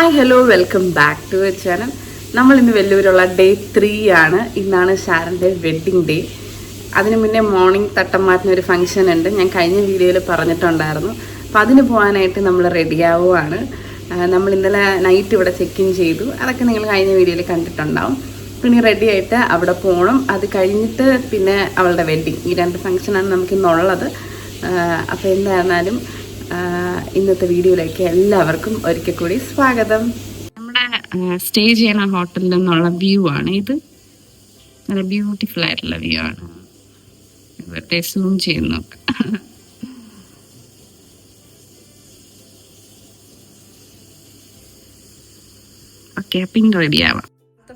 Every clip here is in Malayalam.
Hi hello welcome back to a channel. നമ്മൾ ഇന്ന് വെല്ലൂരുള്ള ഡേ 3 ആണ്. ഇന്നാണ് ഷാരൻ്റെ വെഡ്ഡിങ് ഡേ. അതിന് മുന്നേ മോർണിംഗ് തട്ടംമാറ്റിന് ഒരു ഫംഗ്ഷൻ ഉണ്ട്, ഞാൻ കഴിഞ്ഞ വീഡിയോയിൽ പറഞ്ഞിട്ടുണ്ടായിരുന്നു. അപ്പോൾ അതിന് പോകാനായിട്ട് നമ്മൾ റെഡിയാവുകയാണ്. നമ്മൾ ഇന്നലെ നൈറ്റ് ഇവിടെ ചെക്ക് ഇൻ ചെയ്തു, അതൊക്കെ നിങ്ങൾ കഴിഞ്ഞ വീഡിയോയിൽ കണ്ടിട്ടുണ്ടാവും. പിന്നെ റെഡി ആയിട്ട് അവിടെ പോകണം. അത് കഴിഞ്ഞിട്ട് പിന്നെ അവളുടെ വെഡ്ഡിങ്, ഈ 2 ഫംഗ്ഷനാണ് നമുക്കിന്നുള്ളത്. അപ്പോൾ എന്തായിരുന്നാലും ഇന്നത്തെ വീഡിയോയിലേക്ക് എല്ലാവർക്കും ഒരിക്കൽ കൂടി സ്വാഗതം. നമ്മുടെ സ്റ്റേ ചെയ്യുന്ന ഹോട്ടലിൽ നിന്നുള്ള വ്യൂ ആണ് ഇത്. നല്ല ബ്യൂട്ടിഫുൾ ആയിട്ടുള്ള വ്യൂ ആണ്. വെറുതെ സൂം ചെയ്യുന്നു. ഓക്കെ, പിന്നെ റെഡി ആവാം.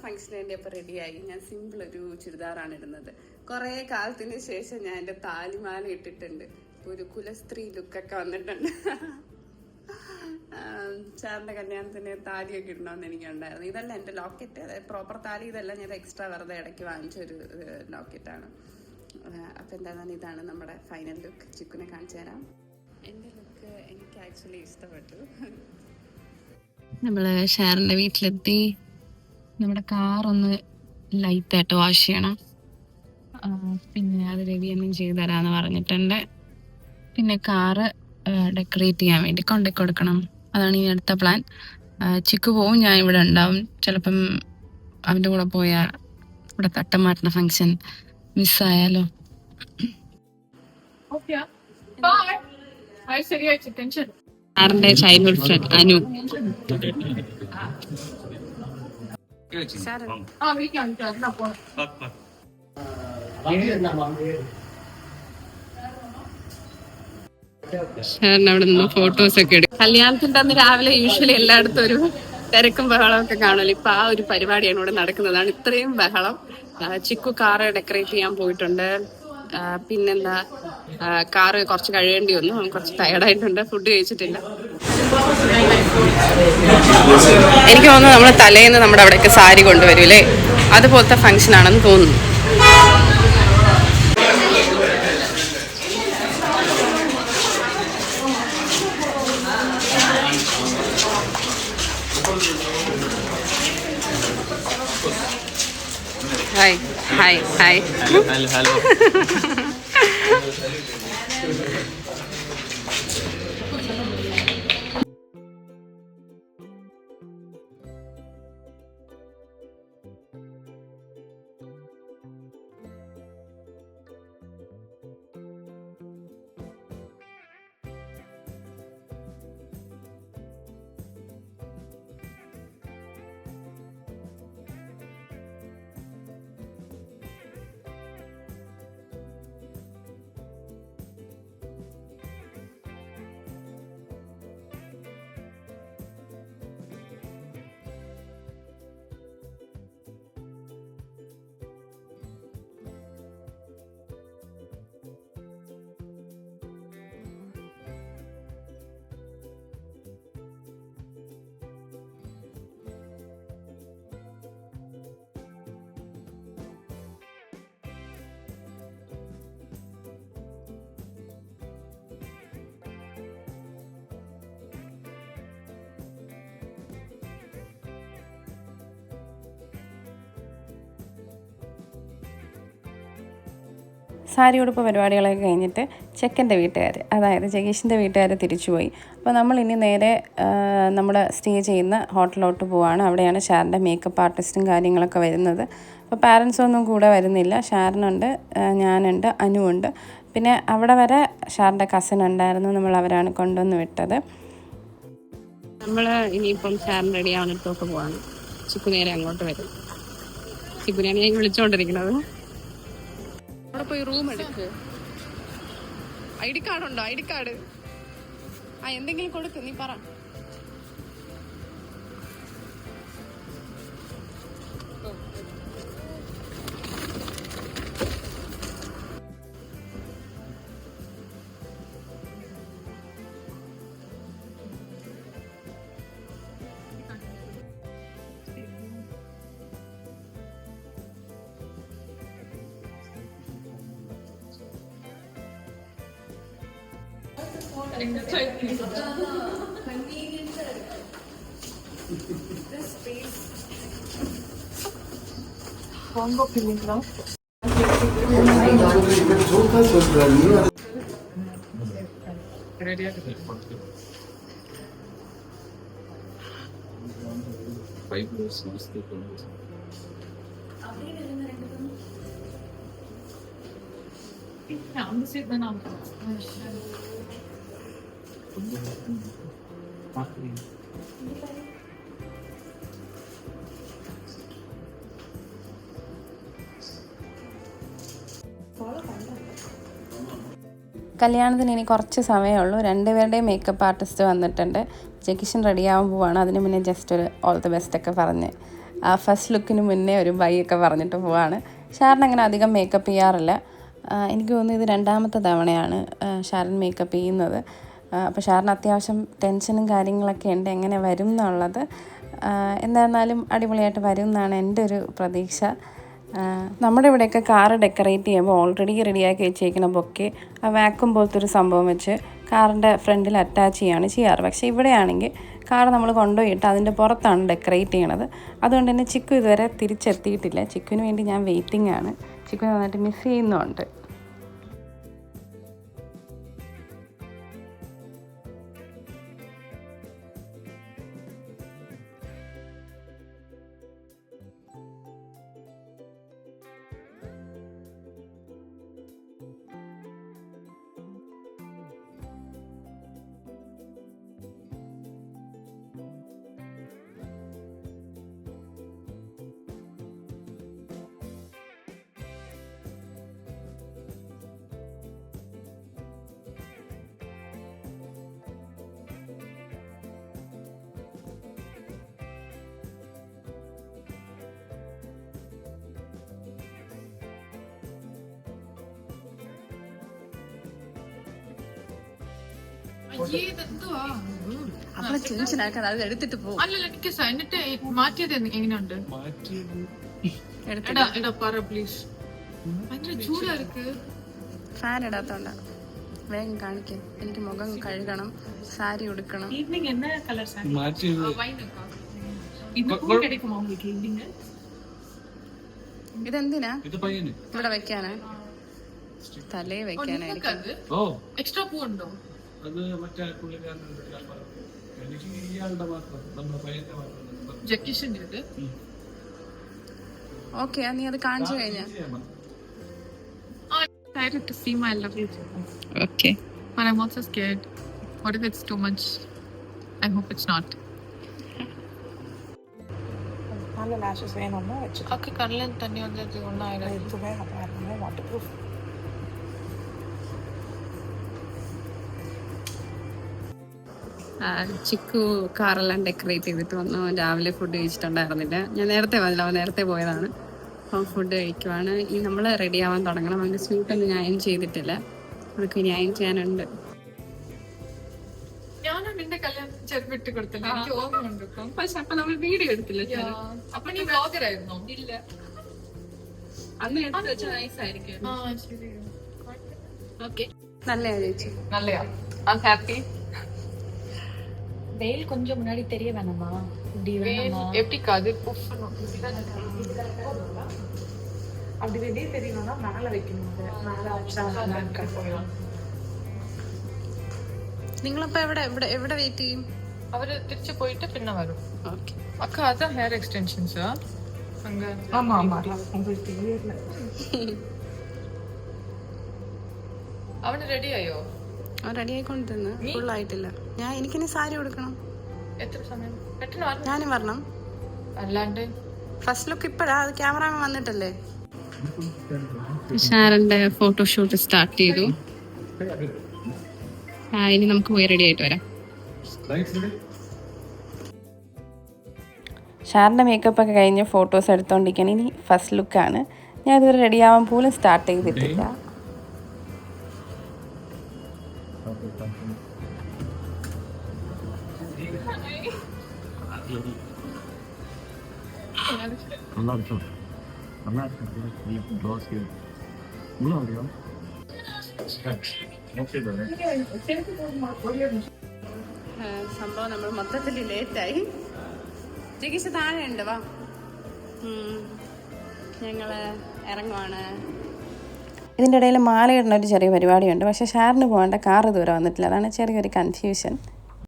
ഫംഗ്ഷന് വേണ്ടി അപ്പോൾ റെഡിയായി. ഞാൻ സിമ്പിൾ ഒരു ചുരിദാറാണ് ഇടുന്നത്. കുറേ കാലത്തിന് ശേഷം ഞാൻ എൻ്റെ താലിമാല ഇട്ടിട്ടുണ്ട്. ഒരു കുലസ്ത്രീ ലുക്കൊക്കെ വന്നിട്ടുണ്ട്. ചാറിൻ്റെ കല്യാണത്തിന് താലിയൊക്കെ ഇടണമെന്ന് എനിക്കുണ്ടായിരുന്നു. ഇതല്ല എൻ്റെ ലോക്കറ്റ്, അതായത് പ്രോപ്പർ താലി ഇതല്ല, ഞാൻ എക്സ്ട്രാ വെറുതെ ഇടയ്ക്ക് വാങ്ങിച്ചൊരു ലോക്കറ്റാണ്. അപ്പം എന്താണ്, ഇതാണ് നമ്മുടെ ഫൈനൽ ലുക്ക്. ചിക്കുനെ കാണിച്ചു തരാം. എൻ്റെ ലുക്ക് എനിക്ക് ആക്ച്വലി ഇഷ്ടപ്പെട്ടു. നമ്മൾ ഷാറിൻ്റെ വീട്ടിലെത്തി. നമ്മുടെ കാറൊന്ന് ലൈറ്റായിട്ട് വാഷ് ചെയ്യണം. പിന്നെ അത് രവിയൊന്നും ചെയ്തു തരാമെന്ന് പറഞ്ഞിട്ടുണ്ട്. പിന്നെ കാറ് ഡെക്കറേറ്റ് ചെയ്യാൻ വേണ്ടി കൊണ്ടുപോയി കൊടുക്കണം. അതാണ് ഈ അടുത്ത പ്ലാൻ. ചിക്കു പോവും, ഞാൻ ഇവിടെ ഉണ്ടാവും. ചിലപ്പം അവൻ്റെ കൂടെ പോയാൽ ഇവിടെ തട്ടംമാറ്റുന്ന ഫംഗ്ഷൻ മിസ്സായാലോ. സാറിന്റെ ചൈൽഡ്ഹുഡ് ഫ്രണ്ട് അനു. ഷാറിന് അവിടെ നിന്ന് ഫോട്ടോസ് ഒക്കെ എടുക്കും. കല്യാണത്തിന്റെ അന്ന് രാവിലെ യൂഷ്വലി എല്ലായിടത്തും ഒരു തിരക്കും ബഹളമൊക്കെ കാണുമല്ലോ. ഇപ്പൊ ആ ഒരു പരിപാടിയാണ് ഇവിടെ നടക്കുന്നതാണ്. ഇത്രയും ബഹളം. ചിക്കു കാറ് ഡെക്കറേറ്റ് ചെയ്യാൻ പോയിട്ടുണ്ട്. പിന്നെന്താ, കാറ് കുറച്ച് കഴിയേണ്ടി വന്നു. കുറച്ച് ടയർഡായിട്ടുണ്ട്, ഫുഡ് കഴിച്ചിട്ടില്ല. എനിക്ക് തോന്നുന്നു നമ്മൾ തലേന്ന് നമ്മുടെ അവിടേക്ക് സാരി കൊണ്ടുവരൂലേ, അതുപോലത്തെ ഫംഗ്ഷൻ ആണെന്ന് തോന്നുന്നു. Hi hi hi. സാരി ഉടുപ്പ് പരിപാടികളൊക്കെ കഴിഞ്ഞിട്ട് ചെക്കൻ്റെ വീട്ടുകാർ, അതായത് ജഗീഷിൻ്റെ വീട്ടുകാർ തിരിച്ചുപോയി. അപ്പോൾ നമ്മൾ ഇനി നേരെ നമ്മുടെ സ്റ്റേ ചെയ്യുന്ന ഹോട്ടലിലോട്ട് പോവുകയാണ്. അവിടെയാണ് ഷാറിൻ്റെ മേക്കപ്പ് ആർട്ടിസ്റ്റും കാര്യങ്ങളൊക്കെ വരുന്നത്. അപ്പോൾ പാരൻസൊന്നും കൂടെ വരുന്നില്ല. ഷാറിനുണ്ട്, ഞാനുണ്ട്, അനുവുണ്ട്. പിന്നെ അവിടെ വരെ ഷാറിൻ്റെ കസിൻ ഉണ്ടായിരുന്നു. നമ്മൾ അവരാണ് കൊണ്ടുവന്ന് വിട്ടത്. നമ്മൾ ഇനിയിപ്പം ഷാറിന് റെഡി ആവുന്നിടത്തൊക്കെ പോവാണ്. ചിക്കു നേരെ അങ്ങോട്ട് വരും. ചിക്കുനെയാണ് ഞാൻ വിളിച്ചുകൊണ്ടിരിക്കുന്നത്. അവിടെ പോയി റൂം എടുക്ക്. ID കാർഡ് ഉണ്ടോ? ID കാർഡ് എന്തെങ്കിലും കൊടുക്ക്, നീ പറ. Combo filling now. Ready? കല്യാണത്തിന് ഇനി കുറച്ച് സമയമുള്ളൂ. രണ്ടുപേരുടെയും മേക്കപ്പ് ആർട്ടിസ്റ്റ് വന്നിട്ടുണ്ട്. ജെക്കിഷൻ റെഡിയാവാൻ പോവാണ്. അതിന് മുന്നേ ജസ്റ്റ് ഒരു ഓൾ ദി ബെസ്റ്റ് ഒക്കെ പറഞ്ഞ് ഫസ്റ്റ് ലുക്കിന് മുന്നേ ഒരു ബൈ ഒക്കെ പറഞ്ഞിട്ട് പോവാണ്. ഷാരൻ അങ്ങനെ അധികം മേക്കപ്പ് ചെയ്യാറില്ല. എനിക്ക് തോന്നുന്നു ഇത് രണ്ടാമത്തെ തവണയാണ് ഷാരൻ മേക്കപ്പ് ചെയ്യുന്നത്. അപ്പോൾ ഷാരൻ അത്യാവശ്യം ടെൻഷനും കാര്യങ്ങളൊക്കെ ഉണ്ട് എങ്ങനെ വരും എന്നുള്ളത്. എന്തായിരുന്നാലും അടിപൊളിയായിട്ട് വരും എന്നാണ് എൻ്റെ ഒരു പ്രതീക്ഷ. നമ്മുടെ ഇവിടെയൊക്കെ കാറ് ഡെക്കറേറ്റ് ചെയ്യുമ്പോൾ ഓൾറെഡി റെഡിയാക്കി വെച്ചേക്കുന്ന ബൊക്കെ ആ വാക്വം പോലത്തെ ഒരു സംഭവം വെച്ച് കാറിൻ്റെ ഫ്രണ്ടിൽ അറ്റാച്ച് ചെയ്യുകയാണ് ചെയ്യാറ്. പക്ഷേ ഇവിടെയാണെങ്കിൽ കാർ നമ്മൾ കൊണ്ടുപോയിട്ട് അതിൻ്റെ പുറത്താണ് ഡെക്കറേറ്റ് ചെയ്യണത്. അതുകൊണ്ട് തന്നെ ചിക്കു ഇതുവരെ തിരിച്ചെത്തിയിട്ടില്ല. ചിക്കുവിന് വേണ്ടി ഞാൻ വെയിറ്റിംഗ് ആണ്. ചിക്കുവിനെ നന്നായിട്ട് മിസ് ചെയ്യുന്നുണ്ട്. അവളെ ടെൻഷനാക്കാൻ അത് എടുത്തിട്ട് പോകും. അല്ലല്ല എനിക്ക് എന്നിട്ട് മാറ്റിയത് എങ്ങനെയുണ്ട്? പ്ലീസ്. ഭയങ്കര ചൂടാ ഇருக்கு. ഫാൻ ഇടാത്തോണ്ടാ. വേഗം കാണിക്കും. എനിക്ക് മുഖം കഴുകണം, സാരി ഉടുക്കണം. ഈവനിങ് என்ன கலர் சாரி? மாற்றி வைனக்கா. ഇത് கிடைக்குமா உங்களுக்கு ഈവനിങ്? ഇതെന്തിനാ? ഇത് പയ്യന് ഇവിടെ വെക്കാനാ? തലേ വെക്കാനായിരിക്കും. ഓ എക്സ്ട്രാ പൂ ഉണ്ടോ? അത് മറ്റേ പുള്ളിക്കാരനുണ്ട്. എനിക്ക് ഇയാളുടെ മാത്രം നമ്മുടെ പയ്യന്റെ മാത്രം ജക്കിഷൻ ഇത്. ഓക്കെ, നീ അത് കാണിച്ചു കഴിഞ്ഞാ? Excited to see my lovely chicken. Okay. But I'm also scared. What if it's too much? I hope it's not. നല്ല ലാഷസ് വേണമെന്ന് വെച്ചു. ഒക്കെ കണ്ണിൽ തന്നെ വന്നത് ഒന്നായിരുന്നു. ഇത് വേണം വാട്ടർ പ്രൂഫ്. ചിക്കു കാറെല്ലാം ഡെക്കറേറ്റ് ചെയ്തിട്ട് വന്നു. രാവിലെ ഫുഡ് കഴിച്ചിട്ടുണ്ടായിരുന്നില്ല. ഞാൻ നേരത്തെ വന്നില്ല, അവൻ നേരത്തെ പോയതാണ്. അപ്പം ഫുഡ് കഴിക്കുവാണ്. ഈ നമ്മൾ റെഡി ആവാൻ തുടങ്ങണം. അവൻ്റെ സ്യൂട്ടൊന്നും ഞാൻ അയൺ ചെയ്തിട്ടില്ല. അതൊക്കെ ഇനി അയൺ ചെയ്യാനുണ്ട്. ഞാനും നിന്റെ കല്യാണം ചെറുപ്പിട്ട് കൊടുത്തില്ല, എനിക്ക് ഓർമ്മയുണ്ട്. പക്ഷെ അപ്പൊ നമ്മൾ വീഡിയോ എടുത്തില്ല. അപ്പൊ നീ ബ്ലോഗർ ആയിരുന്നോ? ഇല്ല, അന്ന് എടുത്ത് വെച്ച നൈസ് ആയിരിക്കും. ഓക്കെ, നല്ലയാ ചേച്ചി, നല്ലയാ. I am happy. வெயில் கொஞ்சம் முன்னாடி தெரிய வேணாமா? இப்படி வேணாமா? எப்படி காது அப்படி வெளியே தெரியணும்னா மேல வைக்கணும். மேல வச்சா போயிடும். നിങ്ങളപ്പോ എവിടെ വെയിറ്റ് ചെയ്യും? അവര് തിരിച്ചു പോയിട്ട് പിന്നെ വരും. ഓക്കെ. അക്ക അതാ ഹെയർ എക്സ്റ്റൻഷൻസാ? ஆமா ஆமா உங்களுக்கு தெரியல. അവന് റെഡി ആയോ? അവൻ റെഡി ആയിക്കൊണ്ടിരുന്നു. ഫുൾ ആയിട്ടില്ല. എനിക്കിനി സാരി കൊടുക്കണം. എത്ര സമയം? പെട്ടെന്ന് വരണം. ഞാനും വരണം. അല്ലാണ്ട് ഫസ്റ്റ് ലുക്ക് ഇപ്പഴാ? അത് ക്യാമറാമാൻ വന്നിട്ടല്ലേ? ഷാരന്റെ ഫോട്ടോഷൂട്ട് സ്റ്റാർട്ട് ചെയ്തു. ഇനി നമുക്ക് പോയി റെഡി ആയിട്ട് വരാം. ഷാറിൻ്റെ മേക്കപ്പ് ഒക്കെ കഴിഞ്ഞ് ഫോട്ടോസ് എടുത്തോണ്ടിരിക്കുകയാണ്. ഇനി ഫസ്റ്റ് ലുക്കാണ്. ഞാൻ ഇതുവരെ റെഡി ആവാൻ പോലും സ്റ്റാർട്ട് ചെയ്തിട്ടില്ല. സംഭവം നമ്മൾ മൊത്തത്തിൽ ലേറ്റായി. ജഗീഷ് താഴെ ഉണ്ട് വാ. ഞങ്ങള് ഇറങ്ങുവാണ്. ഇതിൻ്റെ ഇടയിൽ മാലയിടുന്ന ഒരു ചെറിയ പരിപാടിയുണ്ട്. പക്ഷേ ഷാറിന് പോകേണ്ട കാർ ഇതുവരെ വന്നിട്ടില്ല. അതാണ് ചെറിയൊരു കൺഫ്യൂഷൻ.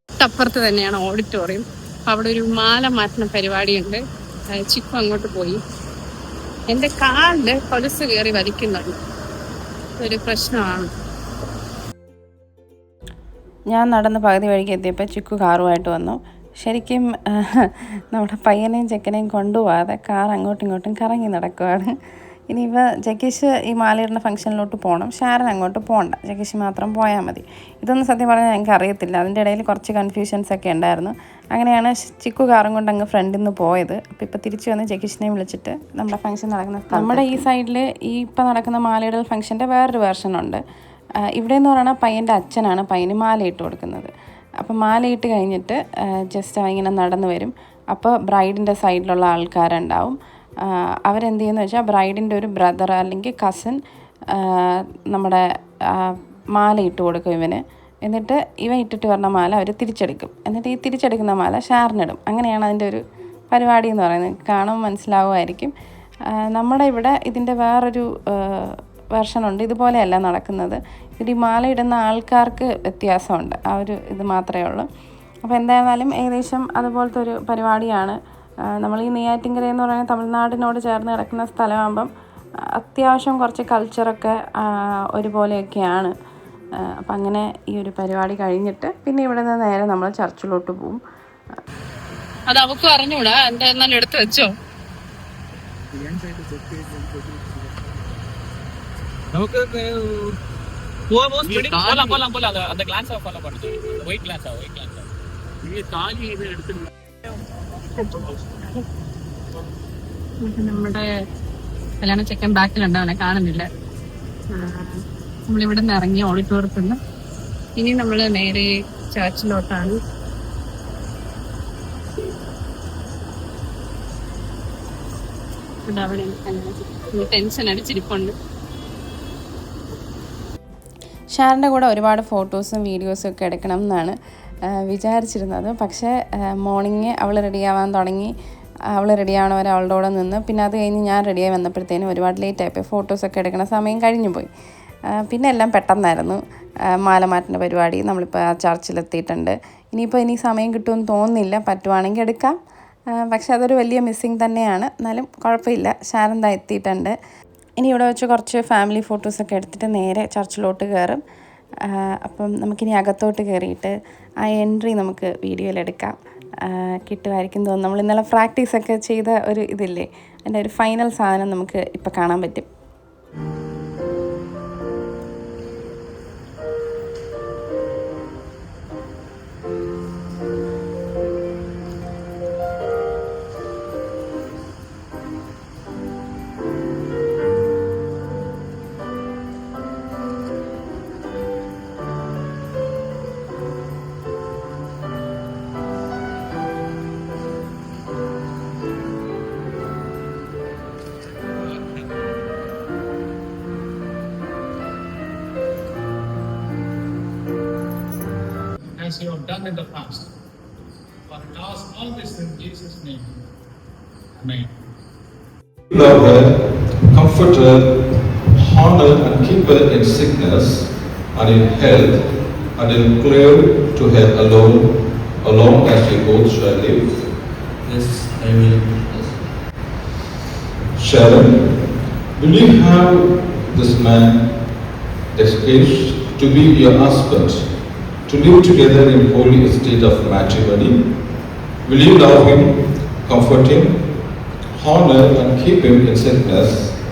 തൊട്ടപ്പുറത്ത് തന്നെയാണ് ഓഡിറ്റോറിയം. അപ്പം അവിടെ ഒരു മാല മാറ്റുന്ന പരിപാടിയുണ്ട്. ചിക്കു അങ്ങോട്ട് പോയി. എൻ്റെ കാലിൽ കൊലുസ് കയറി വലിക്കുന്നുണ്ട്. ഒരു പ്രശ്നമാണ്. ഞാൻ നടന്ന് പകുതി വഴിക്ക് എത്തിയപ്പോൾ ചിക്കു കാറുമായിട്ട് വന്നു. ശരിക്കും നമ്മുടെ പയ്യനെയും ചെക്കനെയും കൊണ്ടുപോകാതെ കാർ അങ്ങോട്ടും ഇങ്ങോട്ടും കറങ്ങി നടക്കുകയാണ്. ഇനിയിപ്പോൾ ജഗീഷ് ഈ മാലയിടുന്ന ഫംഗ്ഷനിലോട്ട് പോകണം, ഷാരൻ അങ്ങോട്ട് പോകണ്ട, ജഗീഷ് മാത്രം പോയാൽ മതി. ഇതൊന്നും സത്യം പറഞ്ഞാൽ ഞങ്ങൾക്ക് അറിയത്തില്ല. അതിൻ്റെ ഇടയിൽ കുറച്ച് കൺഫ്യൂഷൻസ് ഒക്കെ ഉണ്ടായിരുന്നു. അങ്ങനെയാണ് ചിക്കു കാറും കൊണ്ട് അങ്ങ് ഫ്രണ്ടിൽ നിന്ന് പോയത്. അപ്പോൾ ഇപ്പോൾ തിരിച്ചു വന്ന് ജഗീഷിനെ വിളിച്ചിട്ട് നമ്മുടെ ഫംഗ്ഷൻ നടക്കുന്ന നമ്മുടെ ഈ സൈഡിൽ ഈ ഇപ്പോൾ നടക്കുന്ന മാലയിടൽ ഫംഗ്ഷൻ്റെ വേറൊരു വേർഷനുണ്ട്. ഇവിടെ എന്ന് പറയുന്നത് പയ്യൻ്റെ അച്ഛനാണ് പയ്യന് മാലയിട്ട് കൊടുക്കുന്നത്. അപ്പോൾ മാലയിട്ട് കഴിഞ്ഞിട്ട് ജസ്റ്റ് ഇങ്ങനെ നടന്നു വരും. അപ്പോൾ ബ്രൈഡിൻ്റെ സൈഡിലുള്ള ആൾക്കാരുണ്ടാവും. അവരെന്ത് ചെയ്യുന്നു വെച്ചാൽ ബ്രൈഡിൻ്റെ ഒരു ബ്രദർ അല്ലെങ്കിൽ കസിൻ നമ്മുടെ മാല ഇട്ട് കൊടുക്കും ഇവന്. എന്നിട്ട് ഇവൻ ഇട്ടിട്ട് വരുന്ന മാല അവർ തിരിച്ചെടുക്കും. എന്നിട്ട് ഈ തിരിച്ചെടുക്കുന്ന മാല ഷാറിനിടും. അങ്ങനെയാണ് അതിൻ്റെ ഒരു പരിപാടി എന്ന് പറയുന്നത്. കാണുമ്പോൾ മനസ്സിലാവുമായിരിക്കും. നമ്മുടെ ഇവിടെ ഇതിൻ്റെ വേറൊരു വെർഷനുണ്ട്. ഇതുപോലെയല്ല നടക്കുന്നത്. ഇതിൽ ഈ മാല ഇടുന്ന ആൾക്കാർക്ക് വ്യത്യാസമുണ്ട്. ആ ഒരു ഇത് മാത്രമേ ഉള്ളൂ. അപ്പോൾ എന്തായാലും ഏകദേശം അതുപോലത്തെ ഒരു പരിപാടിയാണ്. നമ്മൾ ഈ നെയ്യാറ്റിൻകര എന്ന് പറയുന്നത് തമിഴ്നാടിനോട് ചേർന്ന് കിടക്കുന്ന സ്ഥലമാകുമ്പം അത്യാവശ്യം കുറച്ച് കൾച്ചറൊക്കെ ഒരുപോലെയൊക്കെയാണ്. അപ്പം അങ്ങനെ ഈ ഒരു പരിപാടി കഴിഞ്ഞിട്ട് പിന്നെ ഇവിടെ നിന്ന് നേരെ നമ്മൾ ചർച്ചിലോട്ട് പോവും. അത് അവക്കും അറിഞ്ഞൂടാ. എന്തായാലും എടുത്ത് വെച്ചോ. നമുക്ക് அந்த கிளாஸ் ஃபாலோ பண்ணுங்க. ஒயிட் கிளாஸ் நீங்க தாலி இது எடுத்து നമ്മുടെ കല്യാണ ചെക്കൻ ബാക്കിലുണ്ട്, അവനെ കാണുന്നില്ല. നമ്മളിവിടെ നിന്ന് ഇറങ്ങി ഓഡിറ്റോറിയത്തിൽ നിന്ന് ഇനി നമ്മൾ നേരെ ചർച്ചിലോട്ടാണ്. അവിടെ ടെൻഷൻ അടിച്ചിരിപ്പുണ്ട്. ഷാറിൻ്റെ കൂടെ ഒരുപാട് ഫോട്ടോസും വീഡിയോസും ഒക്കെ എടുക്കണം എന്നാണ് വിചാരിച്ചിരുന്നത്. പക്ഷേ മോർണിംഗ് അവൾ റെഡിയാവാൻ തുടങ്ങി. അവൾ റെഡിയാവണ വരെ അവളുടെ കൂടെ നിന്ന്. പിന്നെ അത് കഴിഞ്ഞ് ഞാൻ റെഡിയായി വന്നപ്പോഴത്തേനും ഒരുപാട് ലേറ്റായിപ്പോയി. ഫോട്ടോസൊക്കെ എടുക്കുന്ന സമയം കഴിഞ്ഞു പോയി. പിന്നെ എല്ലാം പെട്ടെന്നായിരുന്നു. മാലമാറ്റിൻ്റെ പരിപാടി. നമ്മളിപ്പോൾ ആ ചർച്ചിലെത്തിയിട്ടുണ്ട്. ഇനി സമയം കിട്ടുമെന്ന് തോന്നുന്നില്ല. പറ്റുവാണെങ്കിൽ എടുക്കാം. പക്ഷെ അതൊരു വലിയ മിസ്സിങ് തന്നെയാണ്. എന്നാലും കുഴപ്പമില്ല. ഷാരന്ത എത്തിയിട്ടുണ്ട്. ഇനി ഇവിടെ വെച്ച് കുറച്ച് ഫാമിലി ഫോട്ടോസൊക്കെ എടുത്തിട്ട് നേരെ ചർച്ചിലോട്ട് കയറും. അപ്പം നമുക്കിനി അകത്തോട്ട് കയറിയിട്ട് ആ എൻട്രി നമുക്ക് വീഡിയോയിലെടുക്കാം. കിട്ടുമായിരിക്കും തോന്നുന്നു. നമ്മൾ ഇന്നലെ പ്രാക്ടീസൊക്കെ ചെയ്ത ഒരു ഇതില്ലേ, അതിൻ്റെ ഒരു ഫൈനൽ സാധനം നമുക്ക് ഇപ്പം കാണാൻ പറ്റും. as you have done in the past. For it ask all this in Jesus' name. Amen. Love her, comfort her, honor and keep her in sickness and in health, and include to her alone as we both shall live. Yes, I will. Sharon, will you have this man, Jaggesh, to be your husband, to live together in holy state of matrimony? Will you love him, comfort him, honor and keep him in sickness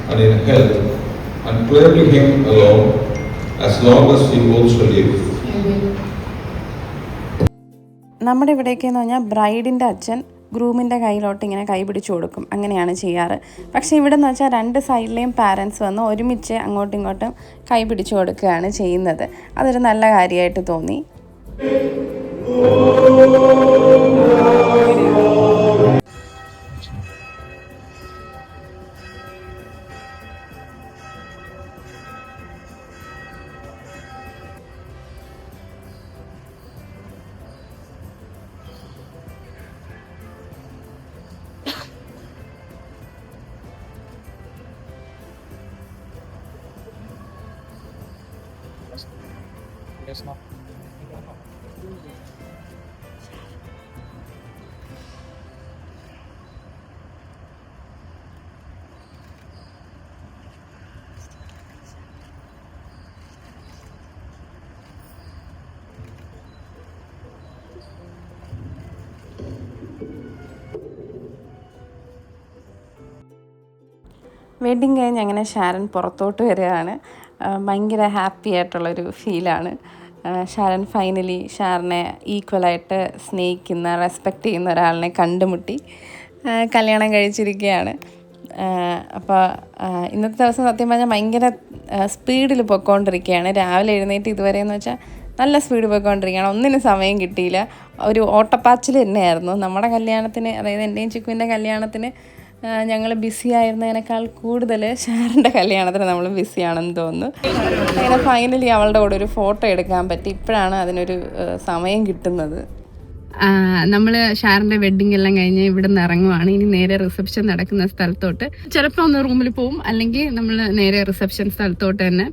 and in health, and pray to him alone as long as we both shall live? നമ്മുടെ ഇവിടെയൊക്കെ എന്ന് പറഞ്ഞാൽ ബ്രൈഡിൻ്റെ അച്ഛൻ ഗ്രൂമിൻ്റെ കയ്യിലോട്ട് ഇങ്ങനെ കൈ പിടിച്ചു കൊടുക്കും. അങ്ങനെയാണ് ചെയ്യാറ്. പക്ഷേ ഇവിടെ എന്ന് വെച്ചാൽ രണ്ട് സൈഡിലെയും പാരൻസ് വന്ന് ഒരുമിച്ച് അങ്ങോട്ടും ഇങ്ങോട്ടും കൈ പിടിച്ചു കൊടുക്കുകയാണ് ചെയ്യുന്നത്. അതൊരു നല്ല കാര്യമായിട്ട് തോന്നി. വെഡ്ഡിങ് കഴിഞ്ഞ് അങ്ങനെ ഷാരൻ പുറത്തോട്ട് വരികയാണ്. ഭയങ്കര ഹാപ്പി ആയിട്ടുള്ളൊരു ഫീലാണ്. ഷാരൻ ഫൈനലി ഷാരനെ ഈക്വലായിട്ട് സ്നേഹിക്കുന്ന, റെസ്പെക്റ്റ് ചെയ്യുന്ന ഒരാളിനെ കണ്ടുമുട്ടി കല്യാണം കഴിച്ചിരിക്കുകയാണ്. അപ്പോൾ ഇന്നത്തെ ദിവസം സത്യം പറഞ്ഞാൽ ഭയങ്കര സ്പീഡിൽ പൊയ്ക്കൊണ്ടിരിക്കുകയാണ്. രാവിലെ എഴുന്നേറ്റ് ഇതുവരെ എന്ന് വെച്ചാൽ നല്ല സ്പീഡ് പോയിക്കൊണ്ടിരിക്കുകയാണ്. ഒന്നിനും സമയം കിട്ടിയില്ല. ഒരു ഓട്ടപ്പാച്ചിൽ തന്നെയായിരുന്നു. നമ്മുടെ കല്യാണത്തിന്, അതായത് എൻ്റെയും ചിക്കുവിൻ്റെ കല്യാണത്തിന് ഞങ്ങൾ ബിസി ആയിരുന്നതിനേക്കാൾ കൂടുതൽ ഷാരൻ്റെ കല്യാണത്തിന് നമ്മൾ ബിസിയാണെന്ന് തോന്നുന്നു. അങ്ങനെ ഫൈനലി അവളുടെ കൂടെ ഒരു ഫോട്ടോ എടുക്കാൻ പറ്റി. ഇപ്പോഴാണ് അതിനൊരു സമയം കിട്ടുന്നത്. നമ്മൾ ഷാരൻ്റെ വെഡ്ഡിങ് എല്ലാം കഴിഞ്ഞ് ഇവിടെ നിന്ന് ഇറങ്ങുവാണ്. ഇനി നേരെ റിസപ്ഷൻ നടക്കുന്ന സ്ഥലത്തോട്ട്. ചിലപ്പോൾ ഒന്ന് റൂമിൽ പോവും, അല്ലെങ്കിൽ നമ്മൾ നേരെ റിസപ്ഷൻ സ്ഥലത്തോട്ട് തന്നെ.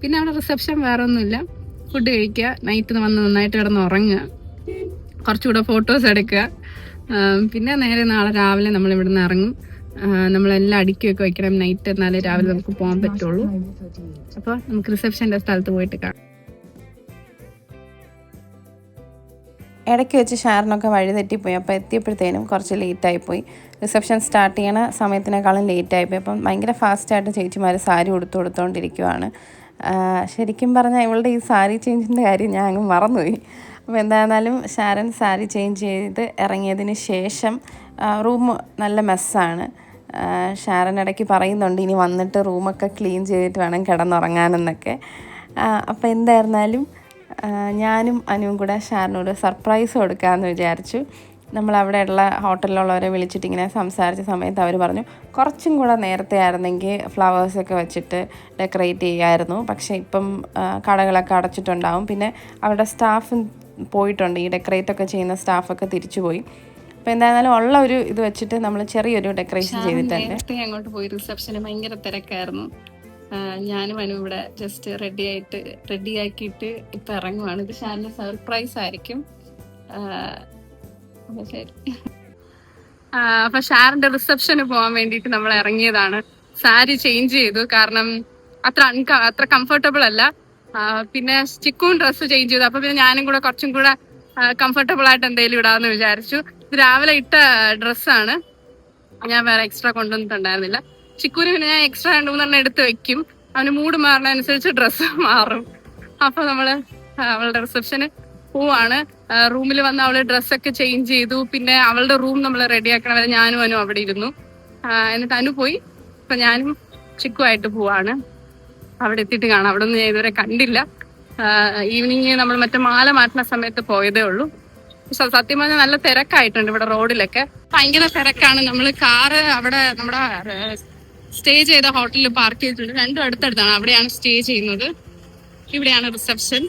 പിന്നെ അവിടെ റിസപ്ഷൻ വേറെ ഒന്നുമില്ല. ഫുഡ് കഴിക്കുക, നൈറ്റ് വന്ന് നന്നായിട്ട് കിടന്ന് ഉറങ്ങുക, കുറച്ചുകൂടെ ഫോട്ടോസ് എടുക്കുക. പിന്നെ നേരെ നാളെ രാവിലെ നമ്മൾ ഇവിടെ നിന്ന് ഇറങ്ങും. നമ്മളെല്ലാം അടുക്കിയൊക്കെ വയ്ക്കണം നൈറ്റ്, എന്നാലേ രാവിലെ നമുക്ക് പോകാൻ പറ്റുള്ളൂ. അപ്പോൾ നമുക്ക് റിസപ്ഷൻ്റെ സ്ഥലത്ത് പോയിട്ട് കാണാം. ഇടയ്ക്ക് വെച്ച് ഷാരനൊക്കെ വഴി തെറ്റിപ്പോയി. അപ്പോൾ എത്തിയപ്പോഴത്തേനും കുറച്ച് ലേറ്റായിപ്പോയി. റിസപ്ഷൻ സ്റ്റാർട്ട് ചെയ്യണ സമയത്തിനേക്കാളും ലേറ്റായിപ്പോയി. അപ്പം ഭയങ്കര ഫാസ്റ്റായിട്ട് ചേച്ചിമാർ സാരി കൊടുത്തുകൊണ്ടിരിക്കുവാണ്. ശരിക്കും പറഞ്ഞാൽ ഇവളുടെ ഈ സാരി ചേഞ്ചിൻ്റെ കാര്യം ഞാൻ അങ്ങ് മറന്നുപോയി. അപ്പോൾ എന്തായിരുന്നാലും ഷാരൻ സാരി ചേഞ്ച് ചെയ്ത് ഇറങ്ങിയതിന് ശേഷം റൂം നല്ല മെസ്സാണ്. ഷാരൻ ഇടയ്ക്ക് പറയുന്നുണ്ട് ഇനി വന്നിട്ട് റൂമൊക്കെ ക്ലീൻ ചെയ്തിട്ട് വേണം കിടന്നുറങ്ങാനെന്നൊക്കെ. അപ്പോൾ എന്തായിരുന്നാലും ഞാനും അനുവും കൂടെ ഷാരനോട് സർപ്രൈസ് കൊടുക്കാമെന്ന് വിചാരിച്ചു. നമ്മളവിടെ ഉള്ള ഹോട്ടലിലുള്ളവരെ വിളിച്ചിട്ട് ഇങ്ങനെ സംസാരിച്ച സമയത്ത് അവർ പറഞ്ഞു കുറച്ചും കൂടെ നേരത്തെ ആയിരുന്നെങ്കിൽ ഫ്ലവേഴ്സൊക്കെ വെച്ചിട്ട് ഡെക്കറേറ്റ് ചെയ്യാമായിരുന്നു. പക്ഷേ ഇപ്പം കടകളൊക്കെ അടച്ചിട്ടുണ്ടാവും. പിന്നെ അവരുടെ സ്റ്റാഫും പോയിട്ടുണ്ട്, ഈ ഡെക്കറേറ്റൊക്കെ ചെയ്യുന്ന സ്റ്റാഫൊക്കെ തിരിച്ചു പോയി. അപ്പോൾ എന്തായാലും ഉള്ള ഒരു ഇത് വെച്ചിട്ട് നമ്മൾ ചെറിയൊരു ഡെക്കറേഷൻ ചെയ്തിട്ടുണ്ട്. അങ്ങോട്ട് പോയി റിസപ്ഷന് ഭയങ്കര തിരക്കായിരുന്നു. ഞാനും അനു ഇവിടെ ജസ്റ്റ് റെഡിയാക്കിയിട്ട് ഇപ്പം ഇറങ്ങുവാണ്. ഇത് ഷാരന് സർപ്രൈസ് ആയിരിക്കും. ശരി, അപ്പൊ ഷാരന്റെ റിസപ്ഷന് പോകാൻ വേണ്ടിയിട്ട് നമ്മൾ ഇറങ്ങിയതാണ്. സാരി ചേഞ്ച് ചെയ്തു, കാരണം അത്ര കംഫർട്ടബിൾ അല്ല. പിന്നെ ചിക്കും ഡ്രസ്സ് ചേഞ്ച് ചെയ്തു. അപ്പൊ പിന്നെ ഞാനും കൂടെ കുറച്ചും കൂടെ കംഫർട്ടബിൾ ആയിട്ട് എന്തെങ്കിലും ഇടാന്ന് വിചാരിച്ചു. ഇത് രാവിലെ ഇട്ട ഡ്രസ്സാണ്, ഞാൻ വേറെ എക്സ്ട്രാ കൊണ്ടുവന്നിട്ടുണ്ടായിരുന്നില്ല. ചിക്കുവിന് പിന്നെ ഞാൻ എക്സ്ട്രാ 2-3 എടുത്ത് വെക്കും. അവന് മൂഡ് മാറുന്നതനുസരിച്ച് ഡ്രസ്സ് മാറും. അപ്പൊ നമ്മള് അവളുടെ റിസപ്ഷന് പോവാണ്. റൂമിൽ വന്ന് അവള് ഡ്രസ്സൊക്കെ ചേഞ്ച് ചെയ്തു. പിന്നെ അവളുടെ റൂം നമ്മൾ റെഡിയാക്കണ വരെ ഞാനും അനു അവിടെ ഇരുന്നു. എന്നിട്ട് അനു പോയി. ഇപ്പൊ ഞാനും ചിക്കുമായിട്ട് പോവാണ്. അവിടെ എത്തിയിട്ട് കാണാം. അവിടെ ഒന്നും ഞാൻ ഇതുവരെ കണ്ടില്ല. ഈവനിങ് നമ്മൾ മറ്റേ മാല മാറ്റുന്ന സമയത്ത് പോയതേ ഉള്ളൂ. സത്യം പറഞ്ഞാൽ നല്ല തിരക്കായിട്ടുണ്ട് ഇവിടെ റോഡിലൊക്കെ, ഭയങ്കര തിരക്കാണ്. നമ്മൾ കാറ് അവിടെ നമ്മുടെ സ്റ്റേ ചെയ്ത ഹോട്ടലിൽ പാർക്ക് ചെയ്തിട്ടുണ്ട്. രണ്ടും അടുത്തടുത്താണ്. അവിടെയാണ് സ്റ്റേ ചെയ്യുന്നത്. ഇവിടെയാണ് റിസപ്ഷൻ.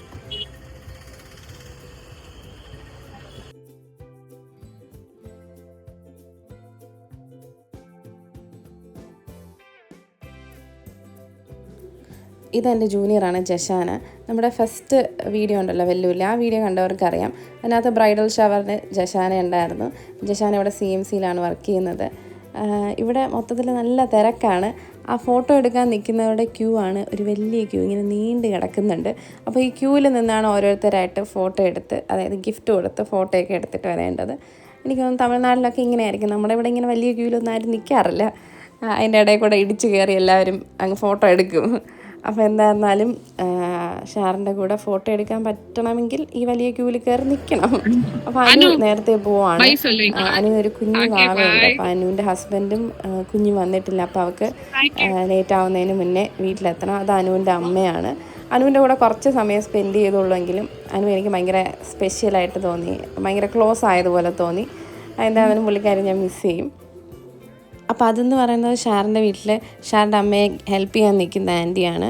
ഇതെൻ്റെ ജൂനിയറാണ് ജഷാന. നമ്മുടെ ഫസ്റ്റ് വീഡിയോ ഉണ്ടല്ലോ വെല്ലുവിളി, ആ വീഡിയോ കണ്ടവർക്കറിയാം. അതിനകത്ത് ബ്രൈഡൽ ഷവറിന് ജഷാന ഉണ്ടായിരുന്നു. ജഷാന ഇവിടെ CMC-യിലാണ് വർക്ക് ചെയ്യുന്നത്. ഇവിടെ മൊത്തത്തിൽ നല്ല തിരക്കാണ്. ആ ഫോട്ടോ എടുക്കാൻ നിൽക്കുന്നവരുടെ ക്യൂ ആണ്, ഒരു വലിയ ക്യൂ ഇങ്ങനെ നീണ്ട് കിടക്കുന്നുണ്ട്. അപ്പോൾ ഈ ക്യൂവിൽ നിന്നാണ് ഓരോരുത്തരായിട്ട് ഫോട്ടോ എടുത്ത്, അതായത് ഗിഫ്റ്റ് കൊടുത്ത് ഫോട്ടോയൊക്കെ എടുത്തിട്ട് വരേണ്ടത്. എനിക്ക് തോന്നുന്നു തമിഴ്നാട്ടിലൊക്കെ ഇങ്ങനെ ആയിരിക്കും. നമ്മുടെ ഇവിടെ ഇങ്ങനെ വലിയ ക്യൂവിലൊന്നും ആരും നിൽക്കാറില്ല. അതിൻ്റെ ഇടയിൽ കൂടെ ഇടിച്ച് കയറി എല്ലാവരും അങ്ങ് ഫോട്ടോ എടുക്കും. അപ്പോൾ എന്തായിരുന്നാലും ഷാറിൻ്റെ കൂടെ ഫോട്ടോ എടുക്കാൻ പറ്റണമെങ്കിൽ ഈ വലിയ ക്യൂവിൽ കയറി നിൽക്കണം. അപ്പോൾ അനു നേരത്തെ പോവാണ്. അനു ഒരു കുഞ്ഞു വാവയുണ്ട്. അപ്പോൾ അനുവിൻ്റെ ഹസ്ബൻഡും കുഞ്ഞും വന്നിട്ടില്ല. അപ്പോൾ അവൾക്ക് ലേറ്റ് ആവുന്നതിന് മുന്നേ വീട്ടിലെത്തണം. അത് അനുവിൻ്റെ അമ്മയാണ്. അനുവിൻ്റെ കൂടെ കുറച്ച് സമയം സ്പെൻഡ് ചെയ്തുള്ളൂവെങ്കിലും അനു എനിക്ക് ഭയങ്കര സ്പെഷ്യലായിട്ട് തോന്നി, ഭയങ്കര ക്ലോസ് ആയതുപോലെ തോന്നി. എന്തായാലും പുള്ളിക്കാരി ഞാൻ മിസ് ചെയ്യും. അപ്പോൾ അതെന്ന് പറയുന്നത് ഷാറിൻ്റെ വീട്ടിൽ ഷാറിൻ്റെ അമ്മയെ ഹെൽപ്പ് ചെയ്യാൻ നിൽക്കുന്ന ആൻറ്റിയാണ്.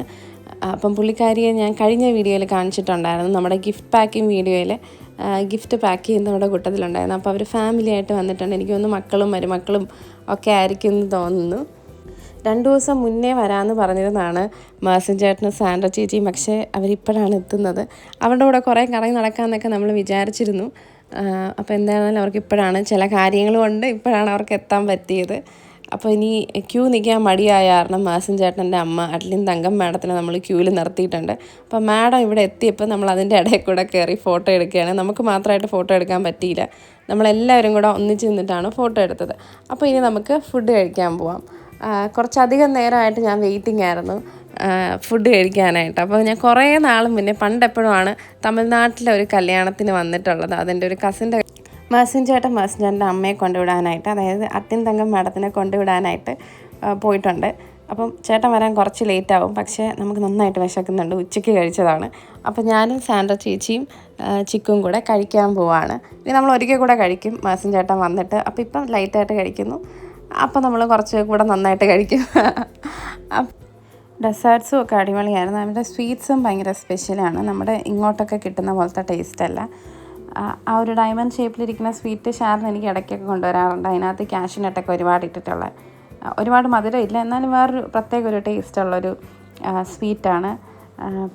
അപ്പം പുള്ളിക്കാരിയെ ഞാൻ കഴിഞ്ഞ വീഡിയോയിൽ കാണിച്ചിട്ടുണ്ടായിരുന്നു. നമ്മുടെ ഗിഫ്റ്റ് പാക്കിംഗ് വീഡിയോയിൽ ഗിഫ്റ്റ് പാക്ക് ചെയ്യുന്നവരുടെ കൂട്ടത്തിലുണ്ടായിരുന്നു. അപ്പോൾ അവർ ഫാമിലി ആയിട്ട് വന്നിട്ടുണ്ട്. എനിക്ക് തോന്നുന്നു മക്കളും മരുമക്കളും ഒക്കെ ആയിരിക്കും എന്ന് തോന്നുന്നു. 2 ദിവസം മുന്നേ വരാമെന്ന് പറഞ്ഞിരുന്നതാണ് മാസൻ ചേട്ടനും സാൻഡ്ര ചേച്ചിയും. പക്ഷേ അവരിപ്പോഴാണ് എത്തുന്നത്. അവരുടെ കൂടെ കുറേ കറങ്ങി നടക്കാമെന്നൊക്കെ നമ്മൾ വിചാരിച്ചിരുന്നു. അപ്പോൾ എന്തായാലും അവർക്ക് ഇപ്പോഴാണ് ചില കാര്യങ്ങൾ കൊണ്ട് ഇപ്പോഴാണ് അവർക്ക് എത്താൻ പറ്റിയത്. അപ്പോൾ ഇനി ക്യൂ നിൽക്കാൻ മടിയായ കാരണം മാസൻ ചേട്ടൻ്റെ അമ്മ അഡ്ലിൻ തങ്കം മാഡത്തിനെ നമ്മൾ ക്യൂവിൽ നിർത്തിയിട്ടുണ്ട്. അപ്പോൾ മാഡം ഇവിടെ എത്തിയപ്പോൾ നമ്മൾ അതിൻ്റെ ഇടയിൽ കൂടെ കയറി ഫോട്ടോ എടുക്കുകയാണ്. നമുക്ക് മാത്രമായിട്ട് ഫോട്ടോ എടുക്കാൻ പറ്റിയില്ല. നമ്മളെല്ലാവരും കൂടെ ഒന്നിച്ച് നിന്നിട്ടാണ് ഫോട്ടോ എടുത്തത്. അപ്പോൾ ഇനി നമുക്ക് ഫുഡ് കഴിക്കാൻ പോവാം. കുറച്ചധികം നേരമായിട്ട് ഞാൻ വെയിറ്റിംഗ് ആയിരുന്നു ഫുഡ് കഴിക്കാനായിട്ട്. അപ്പോൾ ഞാൻ കുറേ നാൾ മുന്നേ പണ്ടെപ്പോഴുമാണ് തമിഴ്നാട്ടിലെ ഒരു കല്യാണത്തിന് വന്നിട്ടുള്ളത്. അതിൻ്റെ ഒരു കസിൻ്റെ മാസൻ ചേട്ടൻ്റെ അമ്മയെ കൊണ്ടുവിടാനായിട്ട്, അതായത് അഡ്ലിൻ തങ്കം മാഡത്തിനെ കൊണ്ടുവിടാനായിട്ട് പോയിട്ടുണ്ട്. അപ്പം ചേട്ടൻ വരാൻ കുറച്ച് ലേറ്റാവും. പക്ഷേ നമുക്ക് നന്നായിട്ട് വിശക്കുന്നുണ്ട്. ഉച്ചയ്ക്ക് കഴിച്ചതാണ്. അപ്പോൾ ഞാനും സാൻഡ്ര ചേച്ചിയും ചിക്കും കൂടെ കഴിക്കാൻ പോവാണ്. ഇനി നമ്മൾ ഒരിക്കൽ കൂടെ കഴിക്കും മാസൻ ചേട്ടൻ വന്നിട്ട്. അപ്പോൾ ഇപ്പം ലൈറ്റായിട്ട് കഴിക്കുന്നു. അപ്പോൾ നമ്മൾ കുറച്ച് കൂടെ നന്നായിട്ട് കഴിക്കും. ഡെസേർട്സും ഒക്കെ അടിപൊളിയായിരുന്നു. നമ്മുടെ സ്വീറ്റ്സും ഭയങ്കര സ്പെഷ്യലാണ്. നമ്മുടെ ഇങ്ങോട്ടൊക്കെ കിട്ടുന്ന പോലത്തെ ടേസ്റ്റല്ല. ആ ഒരു ഡയമണ്ട് ഷേപ്പിലിരിക്കുന്ന സ്വീറ്റ് ഷാറിന് എനിക്ക് ഇടയ്ക്കൊക്കെ കൊണ്ടുവരാറുണ്ട്. അതിനകത്ത് കാഷ്യൂനട്ടൊക്കെ ഒരുപാട് ഇട്ടിട്ടുള്ള, ഒരുപാട് മധുരം ഇല്ല, എന്നാലും വേറൊരു പ്രത്യേക ഒരു ടേസ്റ്റുള്ളൊരു സ്വീറ്റാണ്.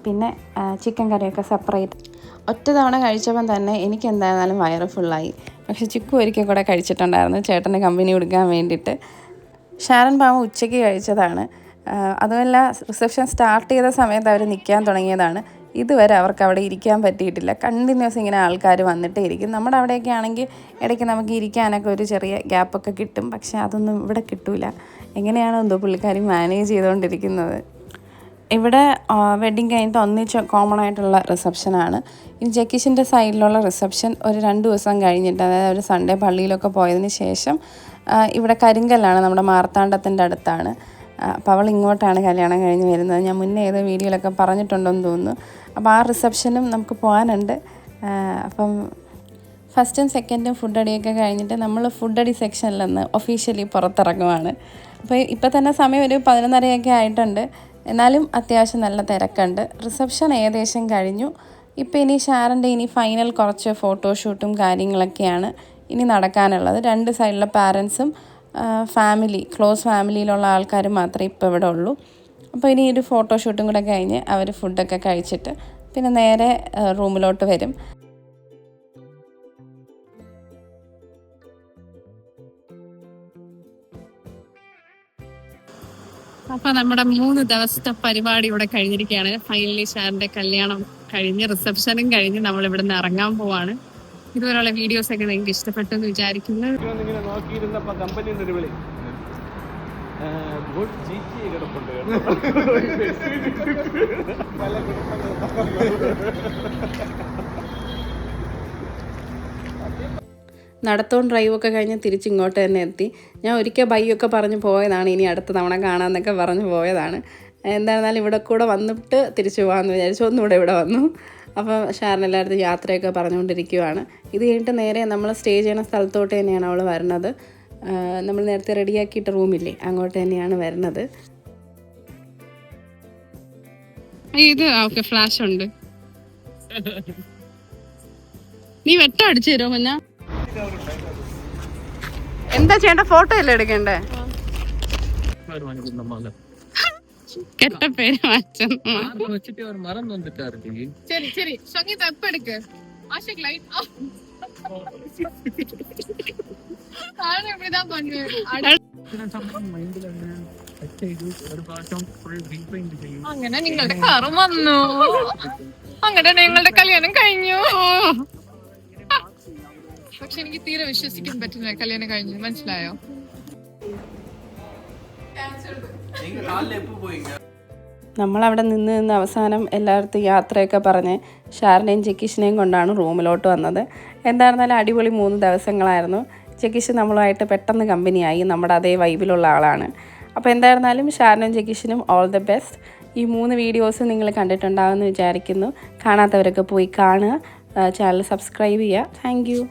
പിന്നെ ചിക്കൻ കറിയൊക്കെ സെപ്പറേറ്റ് ഒറ്റ തവണ കഴിച്ചപ്പം തന്നെ എനിക്ക് എന്തായിരുന്നാലും വയറ് ഫുള്ളായി. പക്ഷേ ചിക്കു ഒരിക്കൽ കൂടെ കഴിച്ചിട്ടുണ്ടായിരുന്നു ചേട്ടൻ്റെ കമ്പനി കൊടുക്കാൻ വേണ്ടിയിട്ട്. ഷാരൻ പാവം ഉച്ചയ്ക്ക് കഴിച്ചതാണ്. അതുമല്ല റിസപ്ഷൻ സ്റ്റാർട്ട് ചെയ്ത സമയത്ത് അവർ നിൽക്കാൻ തുടങ്ങിയതാണ്. ഇതുവരെ അവർക്ക് അവിടെ ഇരിക്കാൻ പറ്റിയിട്ടില്ല. കണ്ടിന്യൂസ് ഇങ്ങനെ ആൾക്കാർ വന്നിട്ടേ ഇരിക്കും. നമ്മുടെ അവിടെയൊക്കെ ആണെങ്കിൽ ഇടയ്ക്ക് നമുക്ക് ഇരിക്കാനൊക്കെ ഒരു ചെറിയ ഗ്യാപ്പൊക്കെ കിട്ടും. പക്ഷേ അതൊന്നും ഇവിടെ കിട്ടില്ല. എങ്ങനെയാണോ എന്തോ പുള്ളിക്കാരി മാനേജ് ചെയ്തുകൊണ്ടിരിക്കുന്നത്. ഇവിടെ വെഡ്ഡിങ് കഴിഞ്ഞിട്ട് ഒന്നിച്ച് കോമൺ ആയിട്ടുള്ള റിസപ്ഷനാണ്. ഇനി ജക്കീഷിൻ്റെ സൈഡിലുള്ള റിസപ്ഷൻ ഒരു 2 ദിവസം കഴിഞ്ഞിട്ട്, അതായത് ഒരു സൺഡേ പള്ളിയിലൊക്കെ പോയതിന് ശേഷം ഇവിടെ കരിങ്കല്ലാണ്, നമ്മുടെ മാർത്താണ്ഡത്തിൻ്റെ അടുത്താണ്. അപ്പോൾ അവൾ ഇങ്ങോട്ടാണ് കല്യാണം കഴിഞ്ഞ് വരുന്നത്. ഞാൻ മുന്നേ ഏതോ വീഡിയോയിലൊക്കെ പറഞ്ഞിട്ടുണ്ടെന്ന് തോന്നുന്നു. അപ്പോൾ ആ റിസപ്ഷനും നമുക്ക് പോകാനുണ്ട്. അപ്പം ഫസ്റ്റും സെക്കൻഡും ഫുഡ് അടിയൊക്കെ കഴിഞ്ഞിട്ട് നമ്മൾ ഫുഡ് അടി സെക്ഷനിൽ നിന്ന് ഒഫീഷ്യലി പുറത്തിറങ്ങുവാണ്. അപ്പോൾ ഇപ്പം തന്നെ സമയം ഒരു 11:30 ആയിട്ടുണ്ട്. എന്നാലും അത്യാവശ്യം നല്ല തിരക്കുണ്ട്. റിസപ്ഷൻ ഏകദേശം കഴിഞ്ഞു. ഇപ്പോൾ ഇനി ഷാരൻ്റെ ഫൈനൽ കുറച്ച് ഫോട്ടോഷൂട്ടും കാര്യങ്ങളൊക്കെയാണ് ഇനി നടക്കാനുള്ളത്. 2 സൈഡിലെ പാരൻസും ഫാമിലി, ക്ലോസ് ഫാമിലിയിലുള്ള ആൾക്കാർ മാത്രമേ ഇപ്പോൾ ഇവിടെ ഉള്ളൂ. അപ്പോൾ ഇനി ഒരു ഫോട്ടോഷൂട്ടും കൂടെ കഴിഞ്ഞ് അവർ ഫുഡൊക്കെ കഴിച്ചിട്ട് പിന്നെ നേരെ റൂമിലോട്ട് വരും. അപ്പൊ നമ്മുടെ 3 ദിവസത്തെ പരിപാടി ഇവിടെ കഴിഞ്ഞിരിക്കുകയാണ്. ഫൈനലി ഷാറിന്റെ കല്യാണം കഴിഞ്ഞ് റിസപ്ഷനും കഴിഞ്ഞ് നമ്മൾ ഇവിടെ നിന്ന് ഇറങ്ങാൻ പോവാണ്. ഇതുപോലുള്ള വീഡിയോസ് ഒക്കെ നിങ്ങൾക്ക് ഇഷ്ടപ്പെട്ടു എന്ന് വിചാരിക്കുന്നു. ഇങ്ങനെ നോക്കിയിരുന്നപ്പോ കമ്പനി ഒരു വിളി കിടപ്പുണ്ട്. നടത്തവും ഡ്രൈവൊക്കെ കഴിഞ്ഞ് തിരിച്ചിങ്ങോട്ട് തന്നെ എത്തി. ഞാൻ ഒരിക്കൽ ബൈയൊക്കെ പറഞ്ഞ് പോയതാണ്, ഇനി അടുത്ത തവണ കാണാമെന്നൊക്കെ പറഞ്ഞ് പോയതാണ്. എന്തായിരുന്നാലും ഇവിടെ കൂടെ വന്നിട്ട് തിരിച്ചു പോകാമെന്ന് വിചാരിച്ചു. ഒന്നുകൂടെ ഇവിടെ വന്നു. അപ്പോൾ ഷാറിന് എല്ലായിടത്തും യാത്രയൊക്കെ പറഞ്ഞുകൊണ്ടിരിക്കുകയാണ്. ഇത് കഴിഞ്ഞിട്ട് നേരെ നമ്മൾ സ്റ്റേ ചെയ്യുന്ന സ്ഥലത്തോട്ട് തന്നെയാണ് അവൾ വരുന്നത്. നമ്മൾ നേരത്തെ റെഡിയാക്കിയിട്ട് റൂമില്ലേ, അങ്ങോട്ട് തന്നെയാണ് വരുന്നത്. ഇത് ഓക്കെ, ഫ്ലാഷ് ഉണ്ട്. നീ വെട്ടം അടിച്ചു തരുമോ മഞ്ഞ? എന്താ ചെയ്യേണ്ട, ഫോട്ടോ അല്ലേ എടുക്കണ്ടേ? കെട്ട പേര് മാറ്റം. വെച്ചിട്ട് ഒരു മരം വന്നിട്ടാரு. ശരി ശരി, സംഗീത എപ്പ എടുക്ക്. ആഷിക് ലൈറ്റ് இப்படிதான் பண்ணுவேன். അങ്ങനെ നിങ്ങളുടെ കാറും വന്നു, അങ്ങനെ നിങ്ങളുടെ കല്യാണം കഴിഞ്ഞു. പക്ഷെ എനിക്ക് തീരെ വിശ്വസിക്കാൻ പറ്റുന്നില്ല കല്യാണം കഴിഞ്ഞു. മനസ്സിലായോ? നമ്മളവിടെ നിന്ന് അവസാനം എല്ലായിടത്തും യാത്രയൊക്കെ പറഞ്ഞ് ഷാറിനെയും ജക്കീഷിനെയും കൊണ്ടാണ് റൂമിലോട്ട് വന്നത്. എന്തായിരുന്നാലും അടിപൊളി 3 ദിവസങ്ങളായിരുന്നു. ജക്കീഷ് നമ്മളുമായിട്ട് പെട്ടെന്ന് കമ്പനിയായി, നമ്മുടെ അതേ വൈബിലുള്ള ആളാണ്. അപ്പോൾ എന്തായിരുന്നാലും ഷാറിനും ജക്കീഷിനും ഓൾ ദ ബെസ്റ്റ്. ഈ 3 വീഡിയോസ് നിങ്ങൾ കണ്ടിട്ടുണ്ടാകുമെന്ന് വിചാരിക്കുന്നു. കാണാത്തവരൊക്കെ പോയി കാണുക, ചാനൽ സബ്സ്ക്രൈബ് ചെയ്യുക. Thank you.